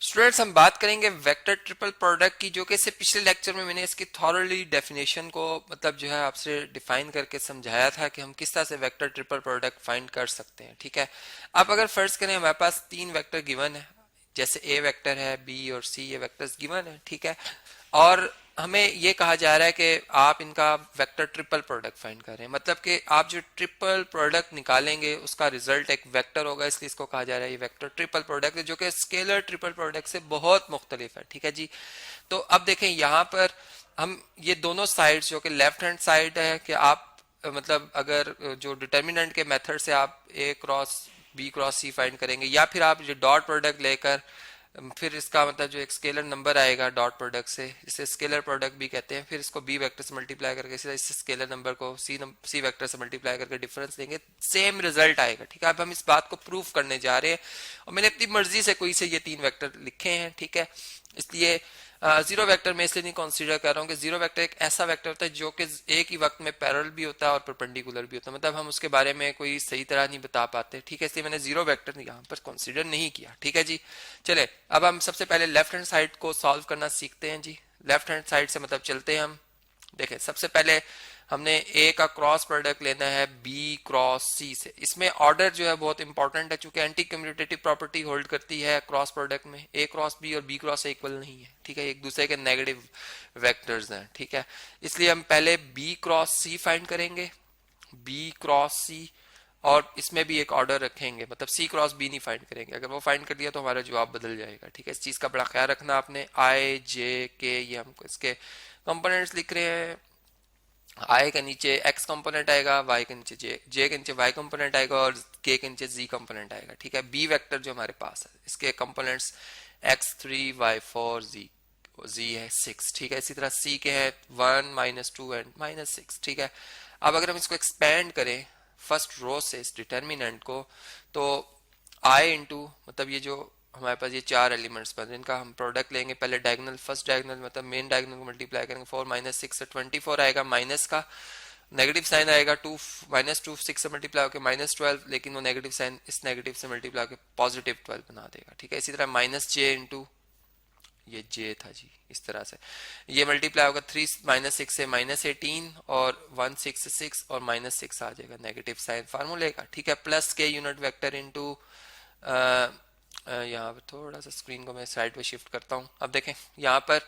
Students हम बात करेंगे वेक्टर ट्रिपल प्रोडक्ट की, जो कि इससे पिछले लेक्चर में मैंने इसकी थॉरली डेफिनेशन को मतलब जो है आपसे डिफाइन करके समझाया था कि हम किस तरह से वेक्टर ट्रिपल प्रोडक्ट फाइंड कर सकते हैं। ठीक है, अब अगर फर्ज करें हमारे पास तीन वेक्टर गिवन है, जैसे ए वेक्टर है, बी और सी, ये वेक्टर्स गिवन है। ठीक है, और हमें ये कहा जा रहा है कि आप इनका वेक्टर ट्रिपल प्रोडक्ट फाइंड कर रहे हैं, मतलब कि आप जो ट्रिपल प्रोडक्ट निकालेंगे उसका रिजल्ट एक वेक्टर होगा, इसलिए इसको कहा जा रहा है ये वेक्टर ट्रिपल प्रोडक्ट है, जो कि स्केलर ट्रिपल प्रोडक्ट से बहुत मुख्तलिफ है। ठीक है जी, तो अब देखें यहाँ पर हम ये दोनों साइड्स, जो कि लेफ्ट हैंड साइड है कि आप मतलब अगर जो डिटर्मिनेंट के मेथड से आप ए क्रॉस बी क्रॉस सी फाइंड करेंगे, या फिर आप जो डॉट प्रोडक्ट लेकर फिर इसका मतलब जो एक स्केलर नंबर आएगा डॉट प्रोडक्ट से, इसे स्केलर प्रोडक्ट भी कहते हैं, फिर इसको बी वेक्टर से मल्टीप्लाई करके इस स्केलर नंबर को सी वेक्टर से मल्टीप्लाई करके डिफरेंस देंगे, सेम रिजल्ट आएगा। ठीक है, अब हम इस बात को प्रूफ करने जा रहे हैं और मैंने अपनी मर्जी से कोई से ये तीन वेक्टर लिखे हैं। ठीक है, इसलिए जीरो वेक्टर में इसलिए नहीं कंसीडर कर रहा हूँ कि जीरो वेक्टर एक ऐसा वेक्टर होता है जो कि एक ही वक्त में पैरेलल भी होता है और परपेंडिकुलर भी होता है, मतलब हम उसके बारे में कोई सही तरह नहीं बता पाते। ठीक है, इसलिए मैंने जीरो वेक्टर यहाँ पर कंसीडर नहीं किया। ठीक है जी, चले अब हम सबसे पहले लेफ्ट हैंड साइड को सॉल्व करना सीखते हैं जी। लेफ्ट हैंड साइड से मतलब चलते हैं हम। देखें, सबसे पहले हमने ए का क्रॉस प्रोडक्ट लेना है बी क्रॉस सी से। इसमें ऑर्डर जो है बहुत इंपॉर्टेंट है, चूंकि एंटी कम्यूटेटिव प्रॉपर्टी होल्ड करती है क्रॉस प्रोडक्ट में। ए क्रॉस बी और बी क्रॉस ए इक्वल नहीं है। ठीक है, एक दूसरे के नेगेटिव वेक्टर्स हैं। ठीक है, इसलिए हम पहले बी क्रॉस सी फाइंड करेंगे, बी क्रॉस सी, और इसमें भी एक ऑर्डर रखेंगे, मतलब सी क्रॉस बी नहीं फाइंड करेंगे। अगर वो फाइंड कर दिया तो हमारा जवाब बदल जाएगा। ठीक है, इस चीज का बड़ा ख्याल रखना आपने। आई जे के ये हम इसके कंपोनेंट्स लिख रहे हैं। आई के नीचे एक्स कंपोनेंट आएगा, वाई के नीचे जे के नीचे वाई कंपोनेंट आएगा और के नीचे जी कंपोनेंट आएगा। ठीक है, बी वेक्टर जो हमारे पास है इसके कंपोनेंट्स x3 y4 जी है 6। ठीक है, इसी तरह सी के है 1 -2 एंड -6। ठीक है, अब अगर हम इसको एक्सपेंड करें फर्स्ट रो से इस डिटर्मिनेंट को, तो आई इंटू मतलब ये जो हमारे पास ये चार एलिमेंट्स बन रहे हैं, इनका हम प्रोडक्ट लेंगे। पहले डायगोनल, फर्स्ट डायगोनल मतलब मेन डायगोनल को मल्टीप्लाई करेंगे। 4 -6 से 24 आएगा, माइनस का नेगेटिव साइन आएगा। 2 -2 6 से मल्टीप्लाई होकर -12, लेकिन वो नेगेटिव साइन इस नेगेटिव से मल्टीप्लाई होकर पॉजिटिव 12 बना देगा। ठीक है, इसी तरह माइनस जे इंटू ये जे था जी, इस तरह से ये मल्टीप्लाई होगा 3 -6 से -18 और 1 6 से 6 और -6 आ जाएगा नेगेटिव साइन फार्मूले का। ठीक है, प्लस के यूनिट वेक्टर इंटू यहाँ पर थोड़ा सा स्क्रीन को मैं साइड पे शिफ्ट करता हूँ। अब देखें यहाँ पर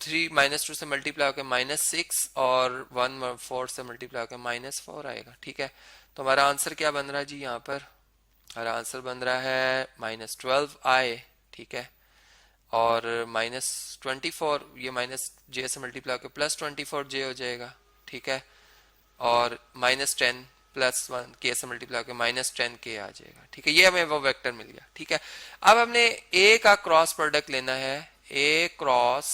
3 -2 से मल्टीप्लाई होकर -6 और 1 4 से मल्टीप्लाई होकर -4 आएगा। ठीक है, तो हमारा आंसर क्या बन रहा है जी, यहाँ पर हमारा आंसर बन रहा है -12 आए। ठीक है, और -24 ये माइनस जे से मल्टीप्लाई होकर +24 जे हो जाएगा। ठीक है, और -10 +1 के से मल्टीप्लाई होकर -10 के आ जाएगा। ठीक है, ये हमें वो वेक्टर मिल गया। ठीक है, अब हमने ए का क्रॉस प्रोडक्ट लेना है, ए क्रॉस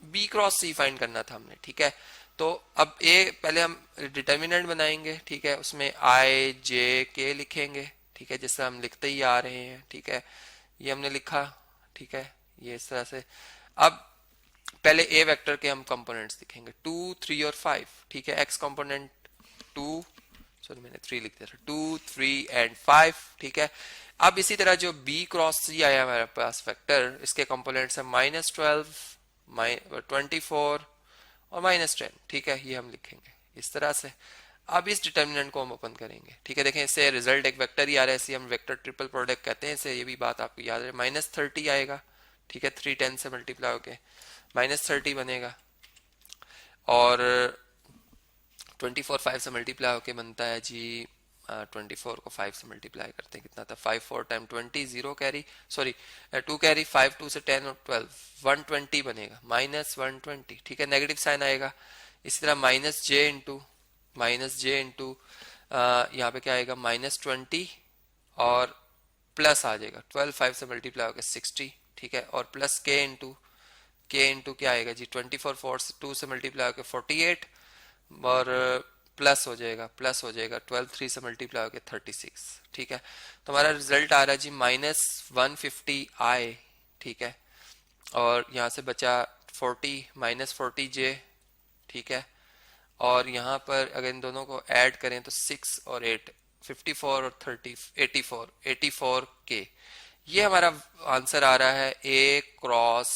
बी क्रॉस सी फाइंड करना था हमने। ठीक है, तो अब ए पहले हम डिटर्मिनेंट बनाएंगे। ठीक है, उसमें आई जे के लिखेंगे। ठीक है, जैसे हम लिखते ही आ रहे हैं। ठीक है, ये हमने लिखा। ठीक है, ये इस तरह से। अब पहले ए वेक्टर के हम कंपोनेंट्स लिखेंगे 2 3 और 5। ठीक है, एक्स कंपोनेंट 2, सॉरी मैंने 3 लिख दिया था, 2 3 एंड 5। ठीक है, अब इसी तरह जो बी क्रॉस सी आया हमारे पास वेक्टर, इसके कंपोनेंट्स है -12 24 और -10। ठीक है, ये हम लिखेंगे इस तरह से। अब इस डिटर्मिनेंट को हम ओपन करेंगे। ठीक है, देखें इससे रिजल्ट एक वेक्टर ही आ रहा है, इसे हम वेक्टर ट्रिपल प्रोडक्ट कहते हैं इसे, ये भी बात आपको याद है। -30 आएगा। ठीक है, 3 10 से मल्टीप्लाई होके -30 बनेगा, और 24 5 से मल्टीप्लाई होके बनता है जी 24 को 5 से मल्टीप्लाई करते हैं, कितना था 5 4 टाइम 20, 0 कैरी, सॉरी 2 कैरी, 5 2 से 10 और 12 120 बनेगा, -120। ठीक है, नेगेटिव साइन आएगा। इसी तरह माइनस जे इंटू यहाँ पे क्या आएगा -20 और प्लस आ जाएगा 12 5 से मल्टीप्लाई होकर 60। ठीक है, और प्लस के इंटू क्या आएगा जी 24 4 से 2 से मल्टीप्लाई होकर 48 और प्लस हो जाएगा 12 3 से मल्टीप्लाई होकर 36। ठीक है, तो हमारा रिजल्ट आ रहा है जी -150 आई। ठीक है, और यहाँ से बचा 40 -40 जे। ठीक है, और यहाँ पर अगर इन दोनों को ऐड करें तो 6 और 8 54 और 30 84 के, ये हमारा आंसर आ रहा है ए क्रॉस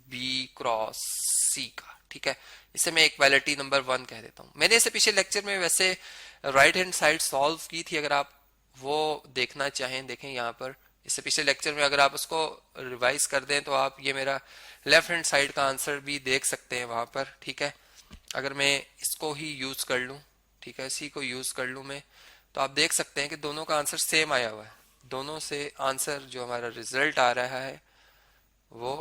बी क्रॉस सी का, ठीक है। इसे मैं इक्वालिटी नंबर 1 कह देता हूँ। मैंने इसे पिछले लेक्चर में वैसे राइट हैंड साइड सॉल्व की थी, अगर आप वो देखना चाहें देखें यहाँ पर। इससे पिछले लेक्चर में अगर आप उसको रिवाइज कर दें तो आप ये मेरा लेफ्ट हैंड साइड का आंसर भी देख सकते हैं वहां पर, ठीक है। अगर मैं इसको ही यूज कर लूं, ठीक है, इसी को यूज कर लूं मैं, तो आप देख सकते हैं कि दोनों का आंसर सेम आया हुआ है। दोनों से आंसर जो हमारा रिजल्ट आ रहा है वो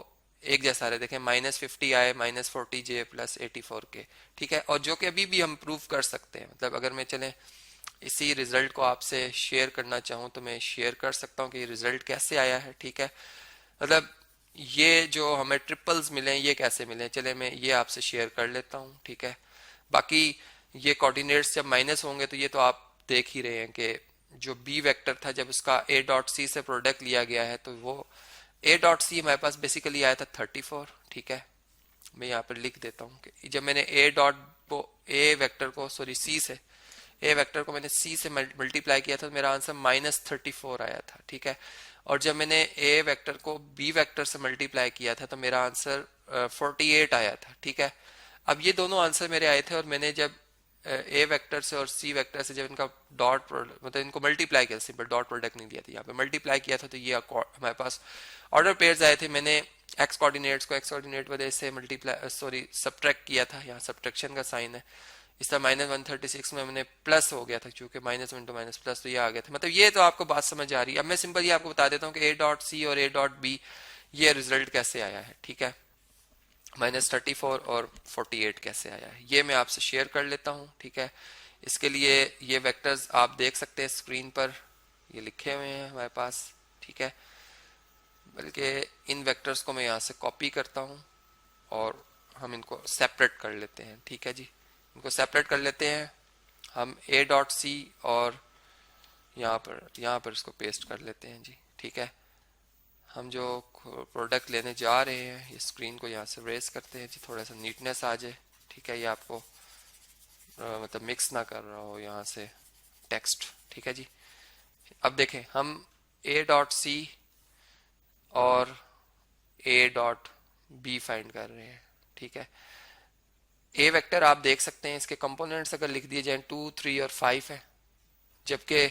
एक जैसा रहे। देखें -50 आए, -40J प्लस 84K, ठीक है। और जो कि अभी भी हम प्रूव कर सकते हैं, मतलब अगर मैं चले इसी रिजल्ट को आपसे शेयर करना चाहूँ तो मैं शेयर कर सकता हूँ कि रिजल्ट कैसे आया है, ठीक है। मतलब ये जो हमें ट्रिपल्स मिले ये कैसे मिले, चले मैं ये आपसे शेयर कर लेता हूँ, ठीक है। बाकी ये कोऑर्डिनेट्स जब माइनस होंगे तो ये तो आप देख ही रहे हैं कि जो बी वेक्टर था जब उसका ए डॉट सी से प्रोडक्ट लिया गया है तो वो ए डॉट सी हमारे पास बेसिकली आया था 34, ठीक है। मैं यहाँ पर लिख देता हूँ कि जब मैंने ए डॉट को ए वेक्टर को सॉरी सी से ए वेक्टर को मैंने सी से मल्टीप्लाई किया था तो मेरा आंसर -34 आया था, ठीक है। और जब मैंने ए वेक्टर को बी वेक्टर से मल्टीप्लाई किया था तो मेरा आंसर 48 आया था, ठीक है। अब ये दोनों आंसर मेरे आए थे और मैंने जब ए वेक्टर से और सी वेक्टर से जब इनका डॉट प्रोडक्ट मतलब इनको मल्टीप्लाई किया, सिंपल डॉट प्रोडक्ट नहीं दिया था, यहाँ पे मल्टीप्लाई किया था तो ये हमारे पास ऑर्डर पेयर्स आए थे। मैंने एक्स कोऑर्डिनेट्स को एक्स कोऑर्डिनेट वजह से मल्टीप्लाई सॉरी सब्ट्रैक्ट किया था, यहाँ सब्ट्रैक्शन का साइन है। इस तरह -136 में मैंने प्लस हो गया था क्योंकि -1 to -प्लस तो ये आ गया था। मतलब ये तो आपको बात समझ आ रही है। अब मैं सिंपल ये आपको बता देता हूँ कि ए डॉट सी और ए डॉट बी ये रिजल्ट कैसे आया है, ठीक है। -34 और 48 कैसे आया है ये मैं आपसे शेयर कर लेता हूँ, ठीक है। इसके लिए ये वेक्टर्स आप देख सकते हैं स्क्रीन पर, ये लिखे हुए हैं हमारे पास, ठीक है। बल्कि इन वेक्टर्स को मैं यहाँ से कॉपी करता हूँ और हम इनको सेपरेट कर लेते हैं, ठीक है जी। इनको सेपरेट कर लेते हैं हम ए डॉट सी और यहाँ पर इसको पेस्ट कर लेते हैं जी, ठीक है। हम जो प्रोडक्ट लेने जा रहे हैं ये स्क्रीन को यहाँ से रेस करते हैं जी, थोड़ा सा नीटनेस आ जाए, ठीक है। ये आपको मतलब मिक्स ना कर रहा हो यहाँ से टेक्स्ट, ठीक है जी। अब देखें हम ए डॉट सी और ए डॉट बी फाइंड कर रहे हैं, ठीक है। ए वेक्टर आप देख सकते हैं इसके कंपोनेंट्स अगर लिख दिए जाए 2, 3 और 5 है, जबकि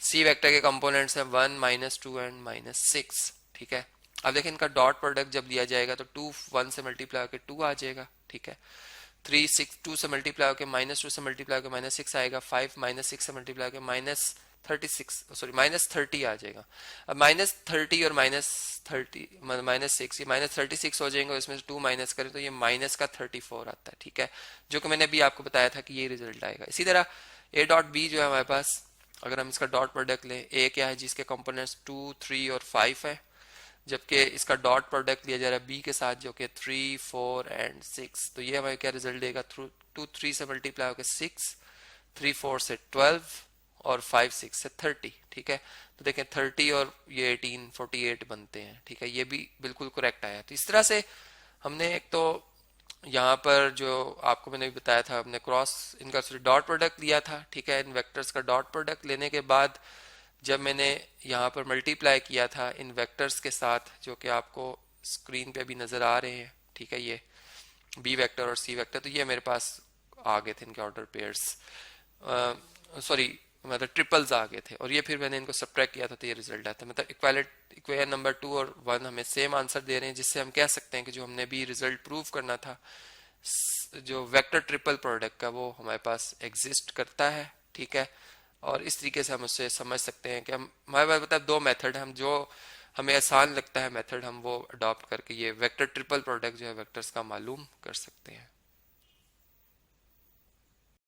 सी वेक्टर के कंपोनेंट्स हैं 1, -2 एंड -6, ठीक है। अब देखें इनका डॉट प्रोडक्ट जब लिया जाएगा तो 2 1 से मल्टीप्लाई होकर 2 आ जाएगा, ठीक है। 3 6 2 से मल्टीप्लाई होकर -2 से मल्टीप्लाई होकर -6 आएगा। 5 -6 से मल्टीप्लाई होकर -36 सॉरी -30 आ जाएगा। अब -30 और -30 -6 ये -36 हो जाएंगे और इसमें से 2 माइनस करें तो ये माइनस का 34 आता है, ठीक है। जो कि मैंने अभी आपको बताया था कि ये रिजल्ट आएगा। इसी तरह ए डॉट बी जो है हमारे पास, अगर हम इसका डॉट प्रोडक्ट लें, ए क्या है जिसके कंपोनेंट्स 2 3 और 5 है, जबकि इसका डॉट प्रोडक्ट लिया जा रहा है बी के साथ जो कि 3 4 एंड 6, तो ये हमें क्या रिजल्ट देगा, 2 3 से मल्टीप्लाई होकर 6, 3 4 से 12 और 5 6 से 30, ठीक है। तो देखें 30 और ये 18 48 बनते हैं, ठीक है। ये भी बिल्कुल करेक्ट आया। तो इस तरह से हमने एक तो यहाँ पर जो आपको मैंने बताया था हमने क्रॉस इनका डॉट प्रोडक्ट लिया था, ठीक है। इन वेक्टर्स का डॉट प्रोडक्ट लेने के बाद जब मैंने यहाँ पर मल्टीप्लाई किया था इन वेक्टर्स के साथ जो कि आपको स्क्रीन पे भी नज़र आ रहे हैं, ठीक है, ये बी वेक्टर और सी वेक्टर, तो ये मेरे पास आ गए थे इनके ऑर्डर पेयर्स, सॉरी मतलब ट्रिपल्स आ गए थे। और ये फिर मैंने इनको सब्ट्रैक्ट किया था तो ये रिजल्ट आता है। मतलब इक्वेशन नंबर 2 और 1 हमें सेम आंसर दे रहे हैं, जिससे हम कह सकते हैं कि जो हमने भी रिजल्ट प्रूव करना था जो वेक्टर ट्रिपल प्रोडक्ट का वो हमारे पास एग्जिस्ट करता है, ठीक है। और इस तरीके से हम उससे समझ सकते हैं कि हम हमारे पास मतलब 2 मेथड है, हम जो हमें आसान लगता है मेथड हम वो अडॉप्ट करके ये वेक्टर ट्रिपल प्रोडक्ट जो है वेक्टर्स का मालूम कर सकते हैं।